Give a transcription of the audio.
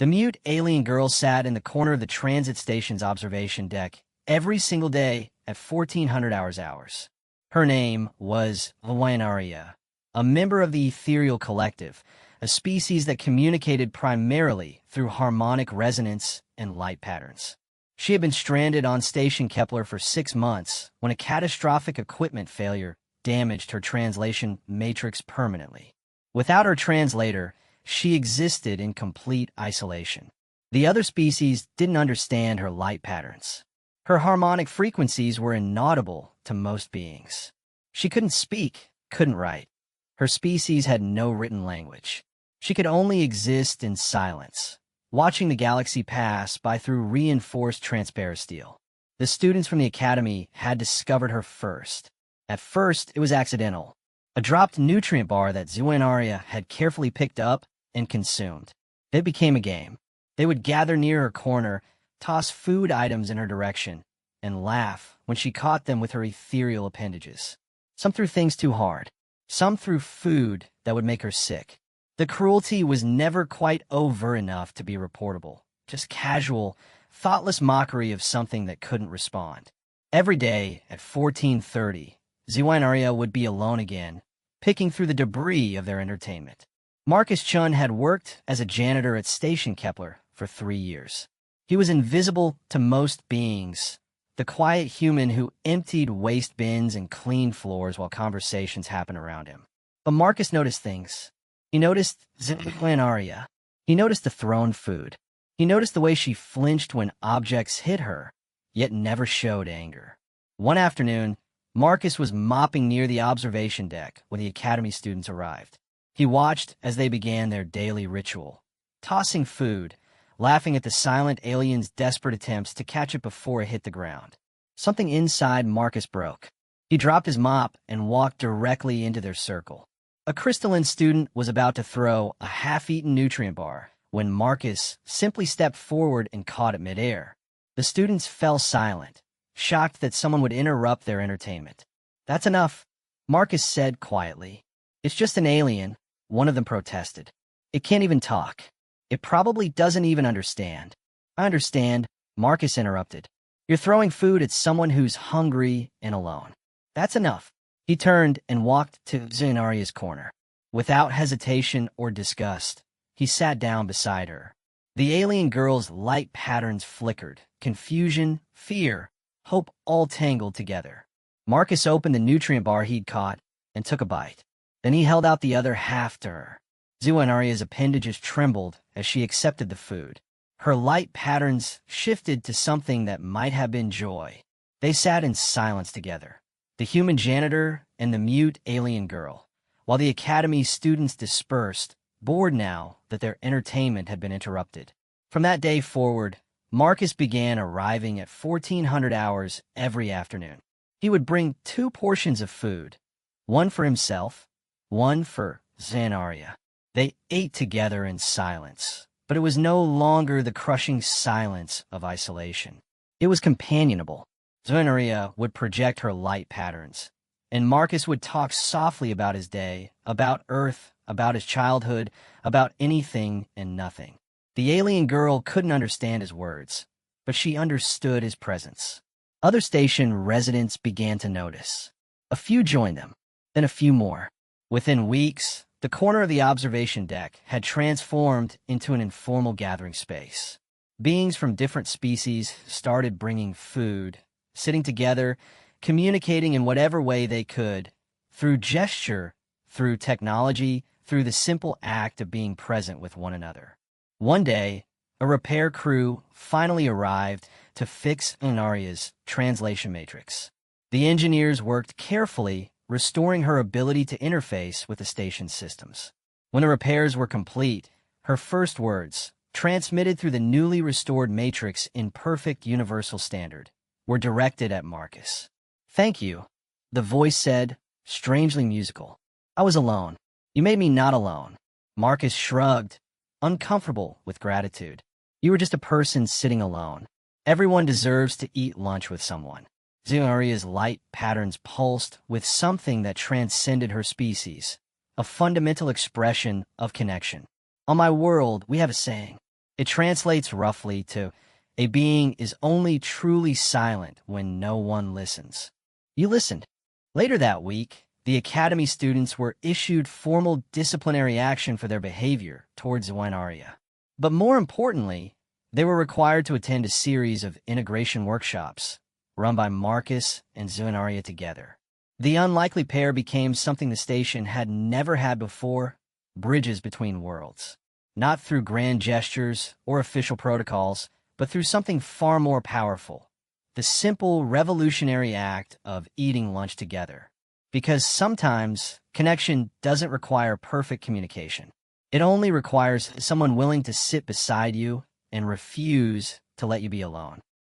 The mute alien girl sat in the corner of the transit station's observation deck every single day at 1400 hours. Her name was Janitor, a member of the ethereal collective, a species that communicated primarily through harmonic resonance and light patterns. She had been stranded on Station Kepler for 6 months when a catastrophic equipment failure damaged her translation matrix permanently. Without her translator, she existed in complete isolation. The other species didn't understand her light patterns. Her harmonic frequencies were inaudible to most beings. She couldn't speak, couldn't write. Her species had no written language. She could only exist in silence, watching the galaxy pass by through reinforced transparent steel. The students from the academy had discovered her first. At first, it was accidental. A dropped nutrient bar that Janitor had carefully picked up and consumed. It became a game. They would gather near her corner, toss food items in her direction, and laugh when she caught them with her ethereal appendages. Some threw things too hard. Some threw food that would make her sick. The cruelty was never quite overt enough to be reportable, just casual, thoughtless mockery of something that couldn't respond. Every day at 14:30, Janitor would be alone again, picking through the debris of their entertainment. Marcus Chun had worked as a janitor at Station Kepler for 3 years. He was invisible to most beings, the quiet human who emptied waste bins and cleaned floors while conversations happened around him. But Marcus noticed things. He noticed Janitor. He noticed the thrown food. He noticed the way she flinched when objects hit her, yet never showed anger. One afternoon, Marcus was mopping near the observation deck when the academy students arrived. He watched as they began their daily ritual, tossing food, laughing at the silent alien's desperate attempts to catch it before it hit the ground. Something inside Marcus broke. He dropped his mop and walked directly into their circle. A crystalline student was about to throw a half-eaten nutrient bar when Marcus simply stepped forward and caught it midair. The students fell silent, shocked that someone would interrupt their entertainment. "That's enough," Marcus said quietly. "It's just an alien," one of them protested. "It can't even talk. It probably doesn't even understand." "I understand," Marcus interrupted. "You're throwing food at someone who's hungry and alone. That's enough." He turned and walked to Janitor's corner. Without hesitation or disgust, he sat down beside her. The alien girl's light patterns flickered, confusion, fear, hope all tangled together. Marcus opened the nutrient bar he'd caught and took a bite. Then he held out the other half to her. Janitor's appendages trembled as she accepted the food. Her light patterns shifted to something that might have been joy. They sat in silence together, the human janitor and the mute alien girl, while the academy students dispersed, bored now that their entertainment had been interrupted. From that day forward, Marcus began arriving at 1400 hours every afternoon. He would bring 2 portions of food, one for himself, one for Janitor. They ate together in silence, but it was no longer the crushing silence of isolation. It was companionable. Janitor would project her light patterns, and Marcus would talk softly about his day, about Earth, about his childhood, about anything and nothing. The alien girl couldn't understand his words, but she understood his presence. Other station residents began to notice. A few joined them, then a few more. Within weeks, the corner of the observation deck had transformed into an informal gathering space. Beings from different species started bringing food, sitting together, communicating in whatever way they could, through gesture, through technology, through the simple act of being present with one another. One day, a repair crew finally arrived to fix Janitor's translation matrix. The engineers worked carefully, restoring her ability to interface with the station's systems. When the repairs were complete, her first words, transmitted through the newly restored matrix in perfect universal standard, were directed at Marcus. "Thank you," the voice said, strangely musical. "I was alone. You made me not alone." Marcus shrugged, uncomfortable with gratitude. "You were just a person sitting alone. Everyone deserves to eat lunch with someone." Janitor's light patterns pulsed with something that transcended her species, a fundamental expression of connection. "On my world, we have a saying. It translates roughly to, a being is only truly silent when no one listens. You listened. Later that week, the Academy students were issued formal disciplinary action for their behavior towards Winaria. But more importantly, they were required to attend a series of integration workshops run by Marcus and Zuinaria together. The unlikely pair became something the station had never had before: bridges between worlds. Not through grand gestures or official protocols, but through something far more powerful: the simple, revolutionary act of eating lunch together. Because sometimes connection doesn't require perfect communication. It only requires someone willing to sit beside you and refuse to let you be alone.